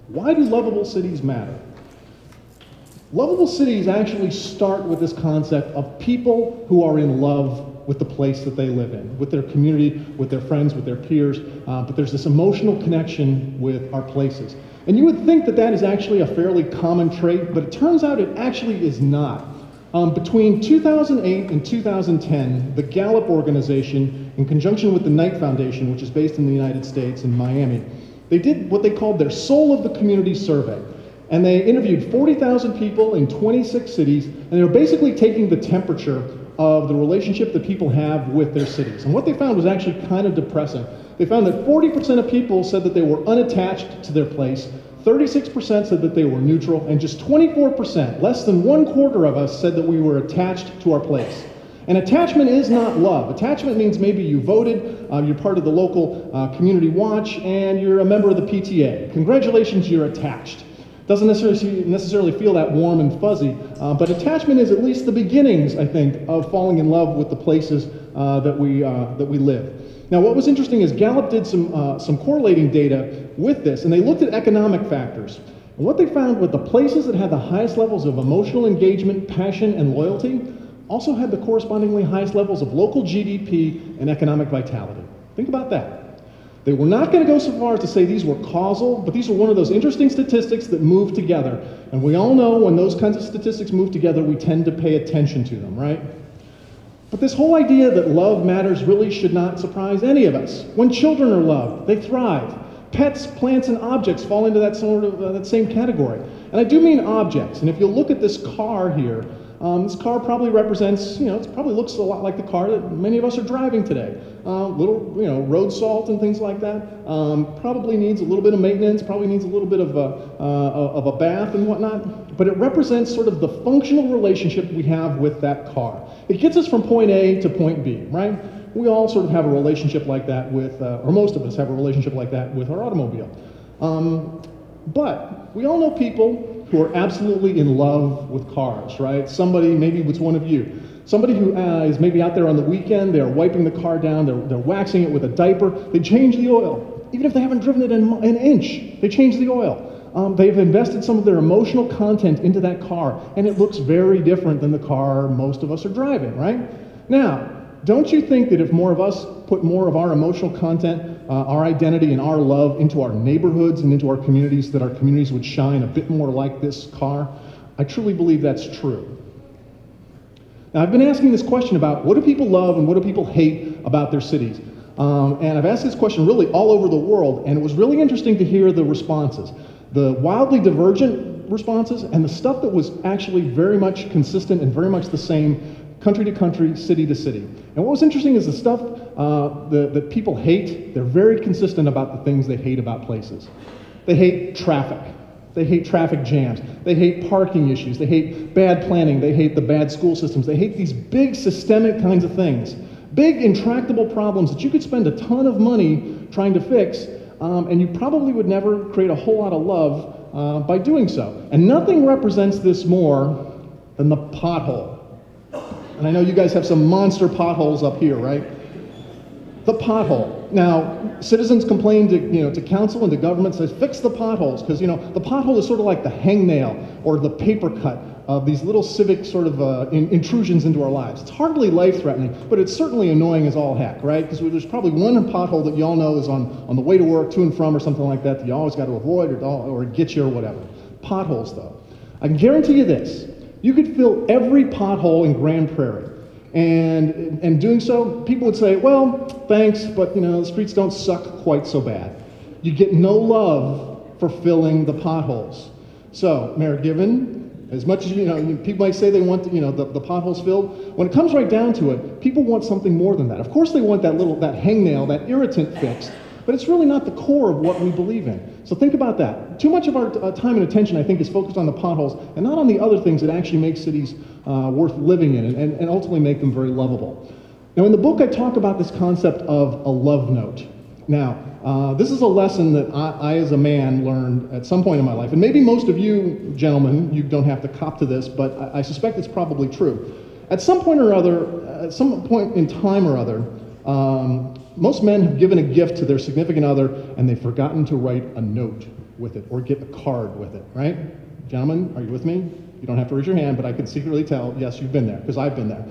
Why do lovable cities matter? Lovable cities actually start with this concept of people who are in love with the place that they live in, with their community, with their friends, with their peers, but there's this emotional connection with our places. And you would think that that is actually a fairly common trait, but it turns out it actually is not. Between 2008 and 2010, the Gallup organization, in conjunction with the Knight Foundation, which is based in the United States in Miami, they did what they called their Soul of the Community survey. And they interviewed 40,000 people in 26 cities, and they were basically taking the temperature of the relationship that people have with their cities. And what they found was actually kind of depressing. They found that 40% of people said that they were unattached to their place, 36% said that they were neutral, and just 24%, less than 1/4 of us, said that we were attached to our place. And attachment is not love. Attachment means maybe you voted, you're part of the local community watch, and you're a member of the PTA. Congratulations, you're attached. Doesn't necessarily feel that warm and fuzzy, but attachment is at least the beginnings, I think, of falling in love with the places that we live. Now, what was interesting is Gallup did some correlating data with this, and they looked at economic factors. And what they found was the places that had the highest levels of emotional engagement, passion, and loyalty also had the correspondingly highest levels of local GDP and economic vitality. Think about that. They were not going to go so far as to say these were causal, but these are one of those interesting statistics that move together. And we all know when those kinds of statistics move together, we tend to pay attention to them, right? But this whole idea that love matters really should not surprise any of us. When children are loved, they thrive. Pets, plants, and objects fall into that sort of that same category. And I do mean objects. And if you look at this car here, this car probably represents, it probably looks a lot like the car that many of us are driving today. Little, road salt and things like that. Probably needs a little bit of maintenance, probably needs a little bit of a bath and whatnot. But it represents sort of the functional relationship we have with that car. It gets us from point A to point B, right? We all sort of have a relationship like that with, or most of us have a relationship like that with our automobile. But we all know people who are absolutely in love with cars, right? Somebody, maybe it's one of you, somebody who is maybe out there on the weekend, they're wiping the car down, they're waxing it with a diaper, they change the oil. Even if they haven't driven it an inch, they change the oil. They've invested some of their emotional content into that car, and it looks very different than the car most of us are driving, right? Now, don't you think that if more of us put more of our emotional content, our identity and our love into our neighborhoods and into our communities, that our communities would shine a bit more like this car? I truly believe that's true. Now, I've been asking this question about what do people love and what do people hate about their cities? And I've asked this question really all over the world, and it was really interesting to hear the responses. The wildly divergent responses and the stuff that was actually very much consistent and very much the same country to country, city to city. And what was interesting is the stuff that people hate, they're very consistent about the things they hate about places. They hate traffic. They hate traffic jams. They hate parking issues. They hate bad planning. They hate the bad school systems. They hate these big systemic kinds of things. Big intractable problems that you could spend a ton of money trying to fix, and you probably would never create a whole lot of love by doing so. And nothing represents this more than the pothole. And I know you guys have some monster potholes up here, right? The pothole. Now, citizens complain to council and to government, says fix the potholes, because the pothole is sort of like the hangnail or the paper cut of these little civic sort of intrusions into our lives. It's hardly life-threatening, but it's certainly annoying as all heck, right? Because there's probably one pothole that you all know is on the way to work, to and from, or something like that you always got to avoid or get you or whatever. Potholes, though. I can guarantee you this. You could fill every pothole in Grande Prairie. And doing so, people would say, well, thanks, but the streets don't suck quite so bad. You get no love for filling the potholes. So, Mayor Given, as much as people might say they want the potholes filled, when it comes right down to it, people want something more than that. Of course they want that hangnail, that irritant fixed, but it's really not the core of what we believe in. So think about that. Too much of our time and attention, I think, is focused on the potholes and not on the other things that actually make cities worth living in and ultimately make them very lovable. Now, in the book, I talk about this concept of a love note. Now, this is a lesson that I, as a man, learned at some point in my life. And maybe most of you gentlemen, you don't have to cop to this, but I suspect it's probably true. At some point or other, at some point in time or other, most men have given a gift to their significant other and they've forgotten to write a note. with it or get a card with it, right? Gentlemen, are you with me? You don't have to raise your hand, but I can secretly tell, yes, you've been there, because I've been there.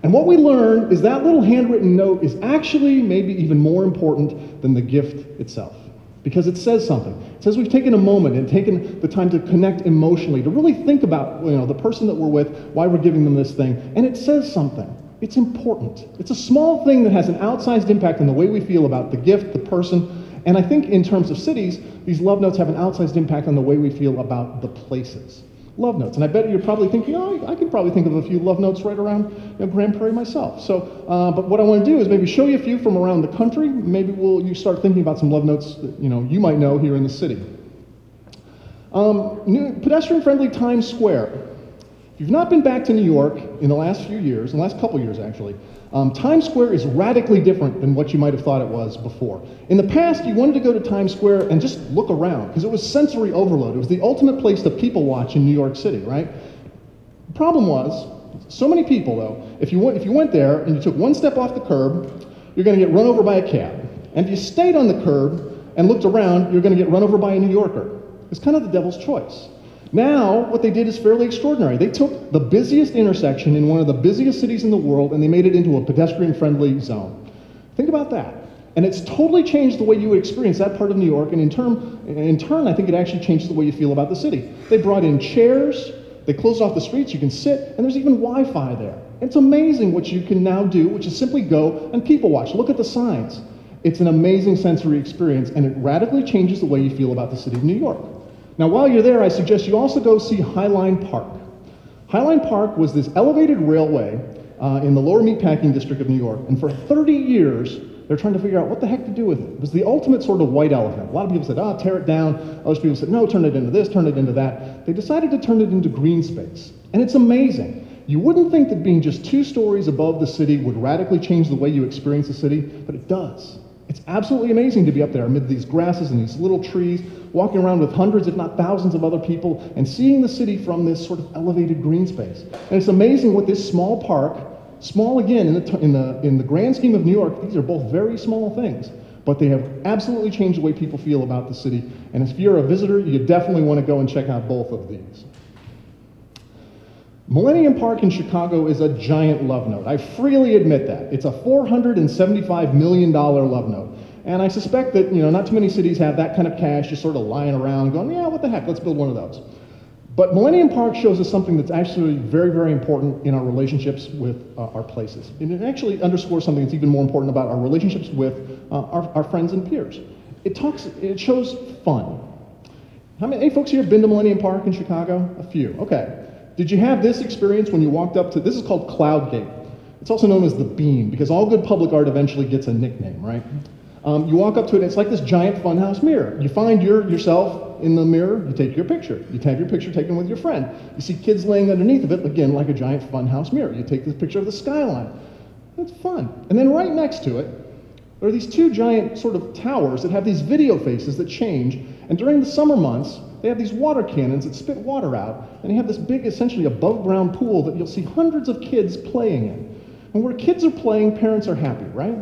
And what we learn is that little handwritten note is actually maybe even more important than the gift itself, because it says something. It says we've taken a moment and taken the time to connect emotionally, to really think about, the person that we're with, why we're giving them this thing, and it says something. It's important. It's a small thing that has an outsized impact on the way we feel about the gift, the person, and I think in terms of cities, these love notes have an outsized impact on the way we feel about the places. Love notes, and I bet you're probably thinking, I can probably think of a few love notes right around Grande Prairie myself. So, but what I want to do is maybe show you a few from around the country. Maybe you start thinking about some love notes that you might know here in the city. New pedestrian-friendly Times Square. If you've not been back to New York in the last few years, in the last couple years actually, Times Square is radically different than what you might have thought it was before. In the past, you wanted to go to Times Square and just look around, because it was sensory overload. It was the ultimate place to people watch in New York City, right? The problem was, so many people though, if you went there and you took one step off the curb, you're going to get run over by a cab. And if you stayed on the curb and looked around, you're going to get run over by a New Yorker. It's kind of the devil's choice. Now, what they did is fairly extraordinary. They took the busiest intersection in one of the busiest cities in the world and they made it into a pedestrian-friendly zone. Think about that. And it's totally changed the way you would experience that part of New York, and in turn, I think it actually changes the way you feel about the city. They brought in chairs, they closed off the streets, you can sit, and there's even Wi-Fi there. It's amazing what you can now do, which is simply go and people watch. Look at the signs. It's an amazing sensory experience, and it radically changes the way you feel about the city of New York. Now, while you're there, I suggest you also go see Highline Park. Highline Park was this elevated railway in the lower meatpacking district of New York, and for 30 years, they're trying to figure out what the heck to do with it. It was the ultimate sort of white elephant. A lot of people said, tear it down. Other people said, no, turn it into this, turn it into that. They decided to turn it into green space, and it's amazing. You wouldn't think that being just 2 stories above the city would radically change the way you experience the city, but it does. It's absolutely amazing to be up there amid these grasses and these little trees, walking around with hundreds, if not thousands of other people, and seeing the city from this sort of elevated green space. And it's amazing what this small park, small again in the grand scheme of New York, these are both very small things, but they have absolutely changed the way people feel about the city. And if you're a visitor, you definitely want to go and check out both of these. Millennium Park in Chicago is a giant love note. I freely admit that. It's a $475 million love note. And I suspect that, not too many cities have that kind of cash just sort of lying around going, yeah, what the heck, let's build one of those. But Millennium Park shows us something that's actually very, very important in our relationships with our places. And it actually underscores something that's even more important about our relationships with our friends and peers. It shows fun. Any folks here have been to Millennium Park in Chicago? A few, okay. Did you have this experience when you walked up to, this is called Cloud Gate. It's also known as the Beam, because all good public art eventually gets a nickname, right? You walk up to it, and it's like this giant funhouse mirror. You find yourself in the mirror, you take your picture. You have your picture taken with your friend. You see kids laying underneath of it, again, like a giant funhouse mirror. You take this picture of the skyline. It's fun. And then right next to it, there are these 2 giant sort of towers that have these video faces that change, and during the summer months, they have these water cannons that spit water out, and you have this big, essentially above-ground pool that you'll see hundreds of kids playing in. And where kids are playing, parents are happy, right?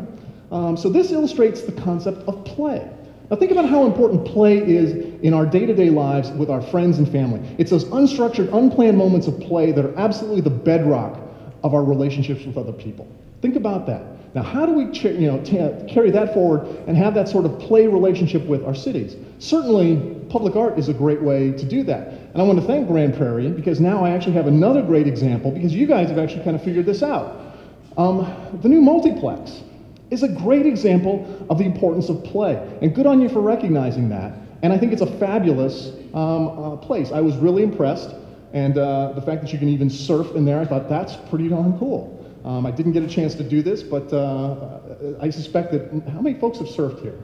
So this illustrates the concept of play. Now think about how important play is in our day-to-day lives with our friends and family. It's those unstructured, unplanned moments of play that are absolutely the bedrock of our relationships with other people. Think about that. Now, how do we carry that forward and have that sort of play relationship with our cities? Certainly, public art is a great way to do that. And I want to thank Grande Prairie, because now I actually have another great example, because you guys have actually kind of figured this out. The new multiplex is a great example of the importance of play. And good on you for recognizing that. And I think it's a fabulous place. I was really impressed. And the fact that you can even surf in there, I thought that's pretty darn cool. I didn't get a chance to do this, but I suspect that, how many folks have surfed here?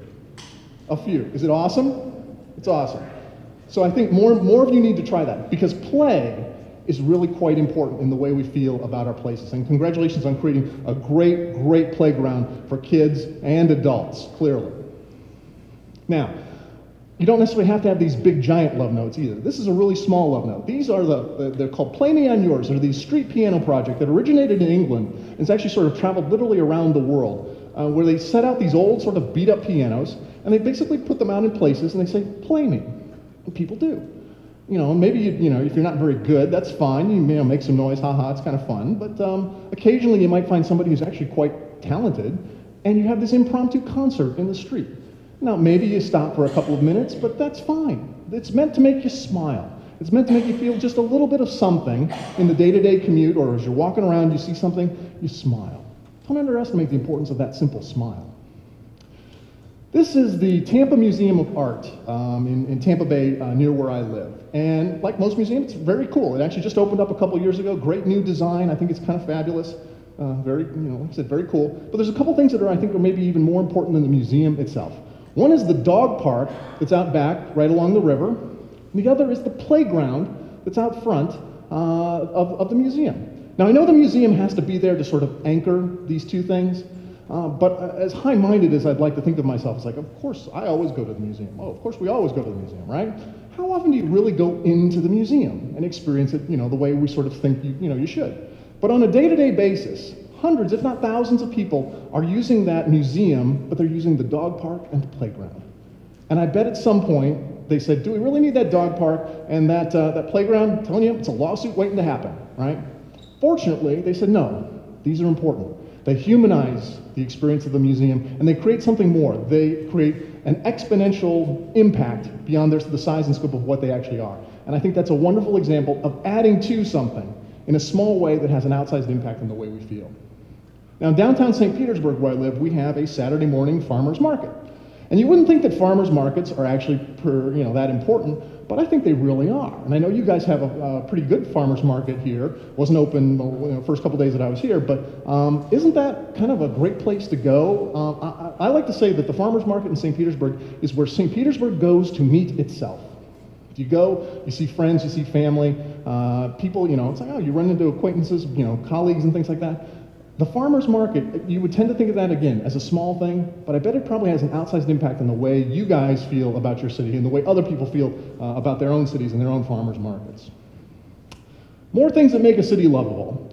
A few. Is it awesome? It's awesome. So I think more of you need to try that, because play is really quite important in the way we feel about our places. And congratulations on creating a great, great playground for kids and adults, clearly. Now, you don't necessarily have to have these big giant love notes either. This is a really small love note. These are they're called Play Me on Yours. They're these street piano project that originated in England and it's actually sort of traveled literally around the world, where they set out these old sort of beat up pianos and they basically put them out in places and they say, play me. what people do. Maybe if you're not very good, that's fine. You make some noise, haha, it's kind of fun. But occasionally you might find somebody who's actually quite talented, and you have this impromptu concert in the street. Now, maybe you stop for a couple of minutes, but that's fine. It's meant to make you smile. It's meant to make you feel just a little bit of something in the day-to-day commute, or as you're walking around, you see something, you smile. Don't underestimate the importance of that simple smile. This is the Tampa Museum of Art in Tampa Bay, near where I live. And like most museums, it's very cool. It actually just opened up a couple years ago. Great new design. I think it's kind of fabulous. Very, like I said, very cool. But there's a couple things that I think are maybe even more important than the museum itself. One is the dog park that's out back, right along the river. And the other is the playground that's out front of the museum. Now, I know the museum has to be there to sort of anchor these two things. But as high-minded as I'd like to think of myself, it's like, of course, I always go to the museum. Oh, of course, we always go to the museum, right? How often do you really go into the museum and experience it, the way we sort of think you should? But on a day-to-day basis, hundreds, if not thousands of people are using that museum, but they're using the dog park and the playground. And I bet at some point they said, do we really need that dog park and that playground? I'm telling you, it's a lawsuit waiting to happen, right? Fortunately, they said, no, these are important. They humanize the experience of the museum, and they create something more. They create an exponential impact beyond the size and scope of what they actually are. And I think that's a wonderful example of adding to something in a small way that has an outsized impact on the way we feel. Now, in downtown St. Petersburg, where I live, we have a Saturday morning farmers market. And you wouldn't think that farmers markets are actually that important, but I think they really are. And I know you guys have a pretty good farmers market here. Wasn't open the first couple days that I was here, but isn't that kind of a great place to go? I like to say that the farmers market in St. Petersburg is where St. Petersburg goes to meet itself. If you go, you see friends, you see family, people, it's like, oh, you run into acquaintances, colleagues and things like that. The farmers market, you would tend to think of that, again, as a small thing, but I bet it probably has an outsized impact on the way you guys feel about your city and the way other people feel about their own cities and their own farmers markets. More things that make a city lovable.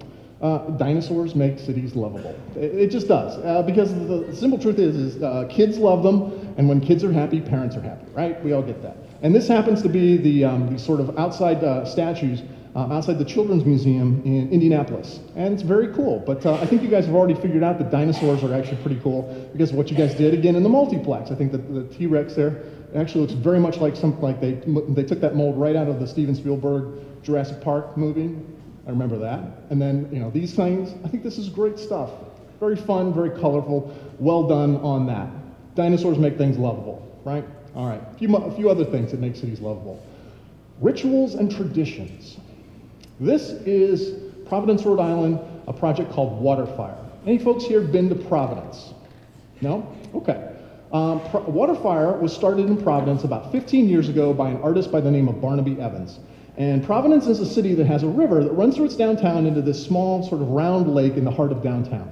Dinosaurs make cities lovable. It just does, because the simple truth is kids love them, and when kids are happy, parents are happy, right? We all get that. And this happens to be the sort of outside statues outside the Children's Museum in Indianapolis. And it's very cool, but I think you guys have already figured out that dinosaurs are actually pretty cool because of what you guys did, again, in the multiplex. I think that the T-Rex there actually looks very much like something like they took that mold right out of the Steven Spielberg Jurassic Park movie. I remember that. And then, these things, I think this is great stuff. Very fun, very colorful, well done on that. Dinosaurs make things lovable, right? All right, a few other things that make cities lovable. Rituals and traditions. This is Providence, Rhode Island, a project called Waterfire. Any folks here been to Providence? No? Okay. Waterfire was started in Providence about 15 years ago by an artist by the name of Barnaby Evans. And Providence is a city that has a river that runs through its downtown into this small sort of round lake in the heart of downtown.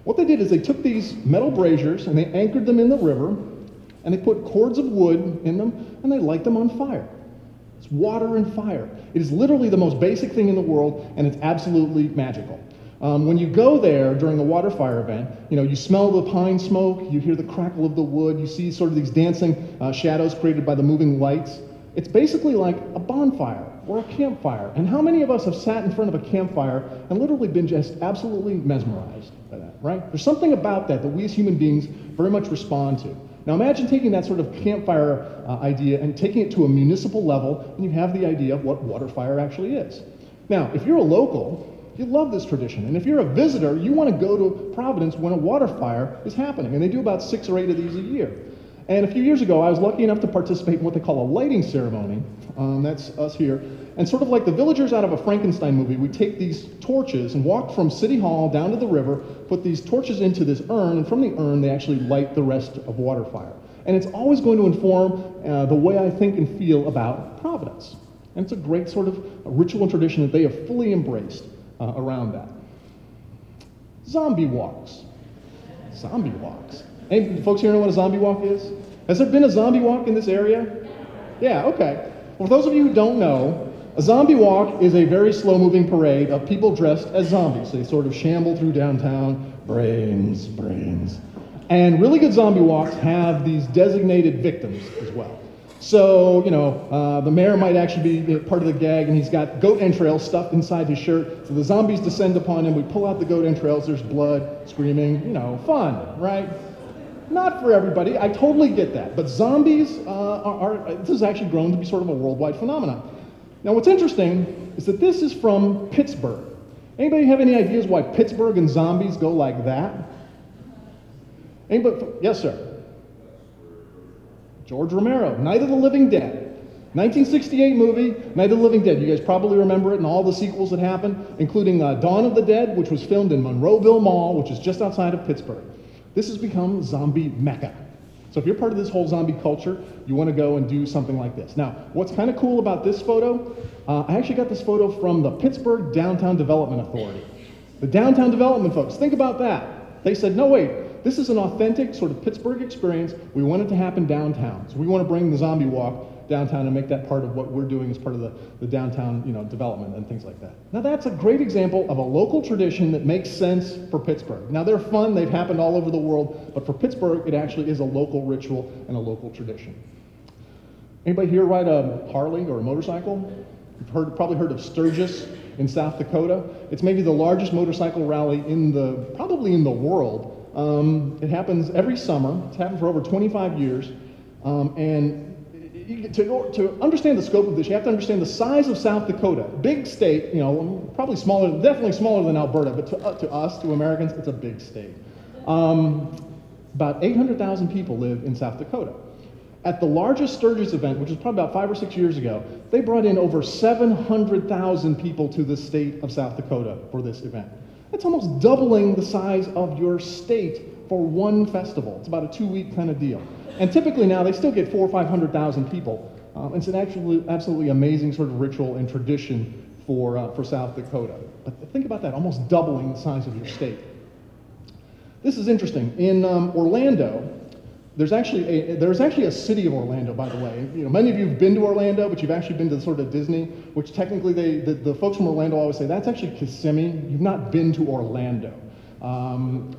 What they did is they took these metal braziers and they anchored them in the river, and they put cords of wood in them, and they light them on fire. It's water and fire. It is literally the most basic thing in the world, and it's absolutely magical. When you go there during the water fire event, you smell the pine smoke, you hear the crackle of the wood, you see sort of these dancing shadows created by the moving lights. It's basically like a bonfire or a campfire. And how many of us have sat in front of a campfire and literally been just absolutely mesmerized by that, right? There's something about that we as human beings very much respond to. Now imagine taking that sort of campfire idea and taking it to a municipal level, and you have the idea of what water fire actually is. Now, if you're a local, you love this tradition. And if you're a visitor, you want to go to Providence when a water fire is happening. And they do about 6 or 8 of these a year. And a few years ago, I was lucky enough to participate in what they call a lighting ceremony. That's us here. And sort of like the villagers out of a Frankenstein movie, we take these torches and walk from City Hall down to the river, put these torches into this urn, and from the urn, they actually light the rest of water fire. And it's always going to inform the way I think and feel about Providence. And it's a great sort of ritual and tradition that they have fully embraced around that. Zombie walks. Zombie walks. Any folks here know what a zombie walk is? Has there been a zombie walk in this area? Yeah, okay. Well, for those of you who don't know, a zombie walk is a very slow-moving parade of people dressed as zombies. They sort of shamble through downtown, brains, brains. And really good zombie walks have these designated victims as well. So, the mayor might actually be part of the gag, and he's got goat entrails stuffed inside his shirt. So the zombies descend upon him. We pull out the goat entrails. There's blood, screaming, fun, right? Not for everybody. I totally get that. But zombies this has actually grown to be sort of a worldwide phenomenon. Now, what's interesting is that this is from Pittsburgh. Anybody have any ideas why Pittsburgh and zombies go like that? Anybody? Yes, sir. George Romero, Night of the Living Dead. 1968 movie, Night of the Living Dead. You guys probably remember it and all the sequels that happened, including Dawn of the Dead, which was filmed in Monroeville Mall, which is just outside of Pittsburgh. This has become zombie mecca. So if you're part of this whole zombie culture, you want to go and do something like this. Now, what's kind of cool about this photo, I actually got this photo from the Pittsburgh Downtown Development Authority. The downtown development folks, think about that. They said, no, wait. This is an authentic sort of Pittsburgh experience. We want it to happen downtown. So we want to bring the zombie walk downtown and make that part of what we're doing as part of the downtown development and things like that. Now that's a great example of a local tradition that makes sense for Pittsburgh. Now they're fun, they've happened all over the world, but for Pittsburgh it actually is a local ritual and a local tradition. Anybody here ride a Harley or a motorcycle? You've probably heard of Sturgis in South Dakota. It's maybe the largest motorcycle rally probably in the world. It happens every summer. It's happened for over 25 years. To understand the scope of this, you have to understand the size of South Dakota. Big state, probably smaller, definitely smaller than Alberta, but to us, to Americans, it's a big state. About 800,000 people live in South Dakota. At the largest Sturgis event, which was probably about 5 or 6 years ago, they brought in over 700,000 people to the state of South Dakota for this event. That's almost doubling the size of your state for one festival. It's about a 2-week kind of deal. And typically now they still get 400,000 or 500,000 people. It's an absolutely amazing sort of ritual and tradition for South Dakota. But think about that, almost doubling the size of your state. This is interesting. In Orlando, there's actually a city of Orlando, by the way. Many of you have been to Orlando, but you've actually been to sort of Disney, which technically the folks from Orlando always say that's actually Kissimmee. You've not been to Orlando.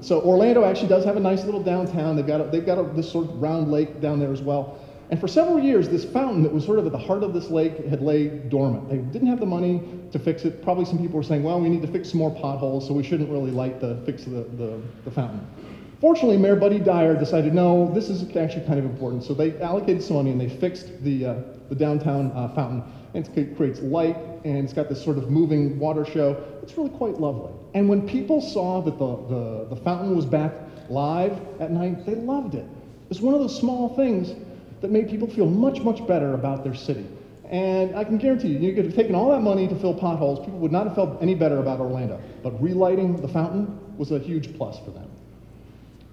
So Orlando actually does have a nice little downtown. They've got this sort of round lake down there as well. And for several years, this fountain that was sort of at the heart of this lake had laid dormant. They didn't have the money to fix it. Probably some people were saying, well, we need to fix some more potholes, so we shouldn't really fix the fountain. Fortunately, Mayor Buddy Dyer decided, no, this is actually kind of important. So they allocated some money and they fixed the downtown fountain. And it creates light and it's got this sort of moving water show. It's really quite lovely. And when people saw that the fountain was back live at night, they loved it. It's one of those small things that made people feel much, much better about their city. And I can guarantee you could have taken all that money to fill potholes, people would not have felt any better about Orlando. But relighting the fountain was a huge plus for them.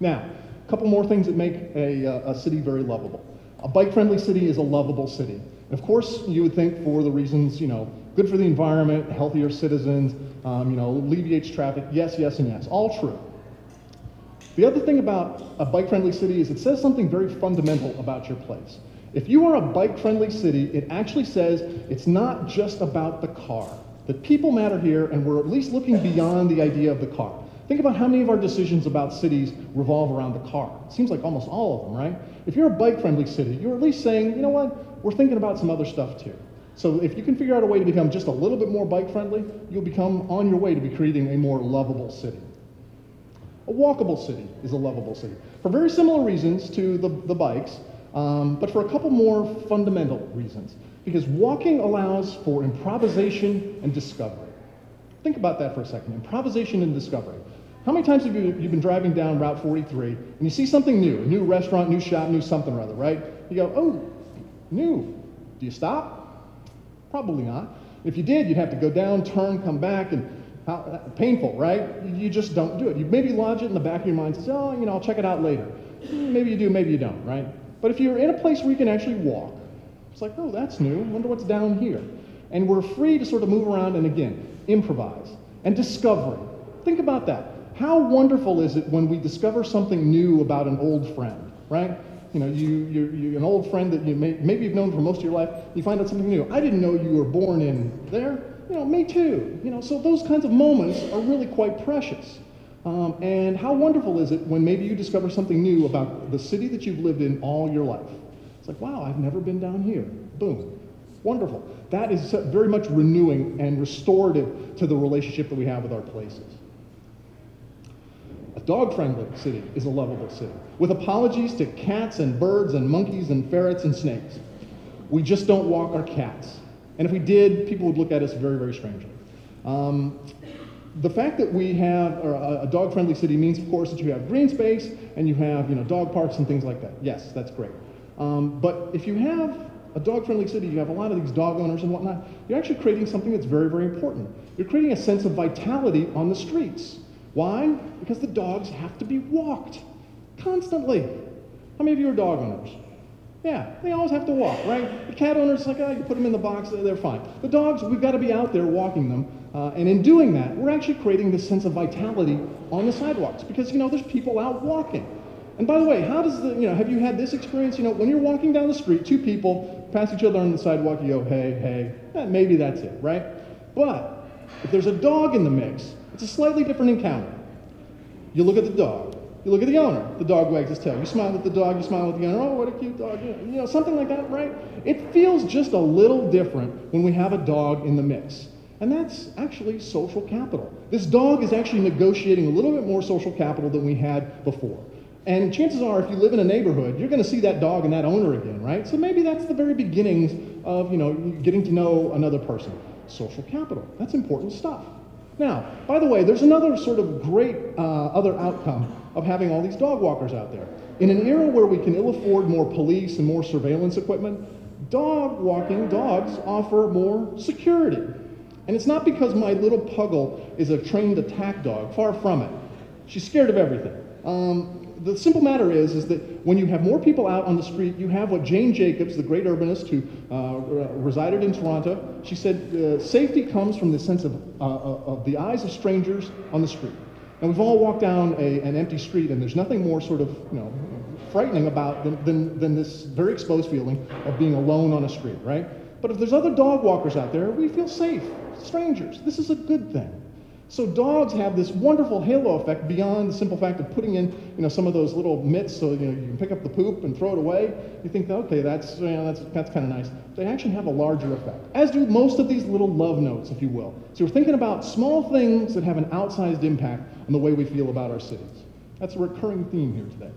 Now, a couple more things that make a city very lovable. A bike-friendly city is a lovable city. Of course, you would think for the reasons, good for the environment, healthier citizens, alleviates traffic. Yes, yes, and yes. All true. The other thing about a bike-friendly city is it says something very fundamental about your place. If you are a bike-friendly city, it actually says it's not just about the car. That people matter here, and we're at least looking beyond the idea of the car. Think about how many of our decisions about cities revolve around the car. It seems like almost all of them, right? If you're a bike-friendly city, you're at least saying, you know what, we're thinking about some other stuff too. So if you can figure out a way to become just a little bit more bike-friendly, you'll become on your way to be creating a more lovable city. A walkable city is a lovable city, for very similar reasons to the bikes, but for a couple more fundamental reasons. Because walking allows for improvisation and discovery. Think about that for a second, improvisation and discovery. How many times have you've been driving down Route 43 and you see something new, a new restaurant, new shop, new something or other, right? You go, oh, new. Do you stop? Probably not. If you did, you'd have to go down, turn, come back, and painful, right? You just don't do it. You maybe lodge it in the back of your mind and say, oh, I'll check it out later. Maybe you do, maybe you don't, right? But if you're in a place where you can actually walk, it's like, oh, that's new. I wonder what's down here. And we're free to sort of move around and, again, improvise. And discovery. Think about that. How wonderful is it when we discover something new about an old friend, right? You're an old friend that maybe you've known for most of your life, you find out something new. I didn't know you were born in there. Me too. So those kinds of moments are really quite precious. And how wonderful is it when maybe you discover something new about the city that you've lived in all your life? It's like, wow, I've never been down here. Boom. Wonderful. That is very much renewing and restorative to the relationship that we have with our places. A dog-friendly city is a lovable city, with apologies to cats and birds and monkeys and ferrets and snakes. We just don't walk our cats. And if we did, people would look at us very, very strangely. The fact that we have a dog-friendly city means, of course, that you have green space and you have, dog parks and things like that. Yes, that's great. But if you have a dog-friendly city, you have a lot of these dog owners and whatnot, you're actually creating something that's very, very important. You're creating a sense of vitality on the streets. Why? Because the dogs have to be walked constantly. How many of you are dog owners? Yeah, they always have to walk, right? The cat owners, like, you put them in the box, they're fine. The dogs, we've got to be out there walking them. And in doing that, we're actually creating this sense of vitality on the sidewalks because, there's people out walking. And by the way, how does have you had this experience? When you're walking down the street, two people pass each other on the sidewalk, you go, hey, maybe that's it, right? But if there's a dog in the mix, it's a slightly different encounter. You look at the dog, you look at the owner, the dog wags its tail. You smile at the dog, you smile at the owner, oh, what a cute dog, something like that, right? It feels just a little different when we have a dog in the mix. And that's actually social capital. This dog is actually negotiating a little bit more social capital than we had before. And chances are, if you live in a neighborhood, you're going to see that dog and that owner again, right? So maybe that's the very beginnings of, getting to know another person. Social capital, that's important stuff. Now, by the way, there's another sort of great other outcome of having all these dog walkers out there. In an era where we can ill afford more police and more surveillance equipment, dog walking dogs offer more security. And it's not because my little puggle is a trained attack dog, far from it. She's scared of everything. The simple matter is that when you have more people out on the street, you have what Jane Jacobs, the great urbanist who resided in Toronto, she said, safety comes from the sense of the eyes of strangers on the street. And we've all walked down an empty street, and there's nothing more sort of, frightening about than this very exposed feeling of being alone on a street, right? But if there's other dog walkers out there, we feel safe. Strangers. This is a good thing. So dogs have this wonderful halo effect beyond the simple fact of putting in, some of those little mitts so you can pick up the poop and throw it away. You think, okay, that's kind of nice. They actually have a larger effect, as do most of these little love notes, if you will. So we're thinking about small things that have an outsized impact on the way we feel about our cities. That's a recurring theme here today.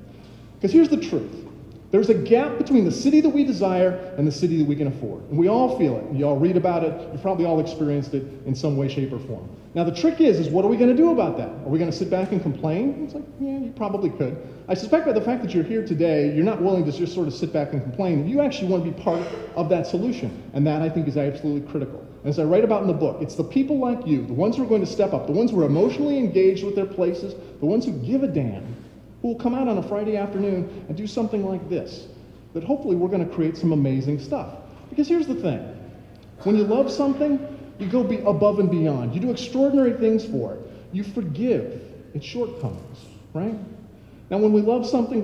Because here's the truth. There's a gap between the city that we desire and the city that we can afford. And we all feel it. You all read about it. You've probably all experienced it in some way, shape, or form. Now, the trick is what are we going to do about that? Are we going to sit back and complain? It's like, yeah, you probably could. I suspect by the fact that you're here today, you're not willing to just sort of sit back and complain. You actually want to be part of that solution. And that, I think, is absolutely critical. And as I write about in the book, it's the people like you, the ones who are going to step up, the ones who are emotionally engaged with their places, the ones who give a damn, who will come out on a Friday afternoon and do something like this, that hopefully we're going to create some amazing stuff. Because here's the thing. When you love something, you go above and beyond. You do extraordinary things for it. You forgive its shortcomings, right? Now, when we love something,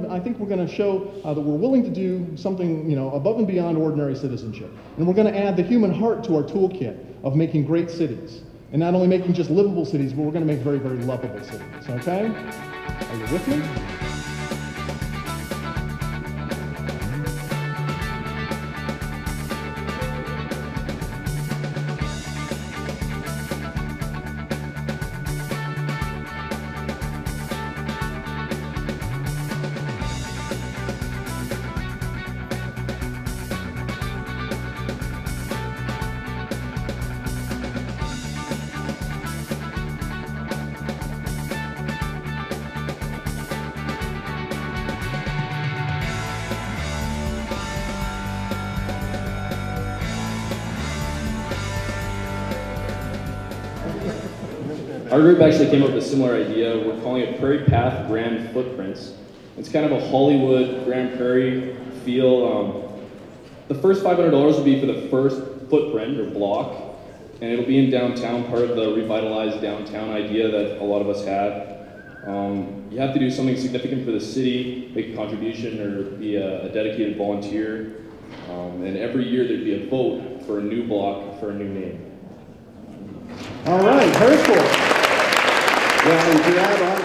I think we're going to show that we're willing to do something, above and beyond ordinary citizenship. And we're going to add the human heart to our toolkit of making great cities. And not only making just livable cities, but we're going to make very, very lovable cities, okay? Are you with me? Our group actually came up with a similar idea. We're calling it Prairie Path Grand Footprints. It's kind of a Hollywood Grande Prairie feel. The first $500 will be for the first footprint or block, and it'll be in downtown, part of the revitalized downtown idea that a lot of us had. You have to do something significant for the city, make a contribution, or be a dedicated volunteer. And every year there'd be a vote for a new block, for a new name. All right, very cool. Well, and to add on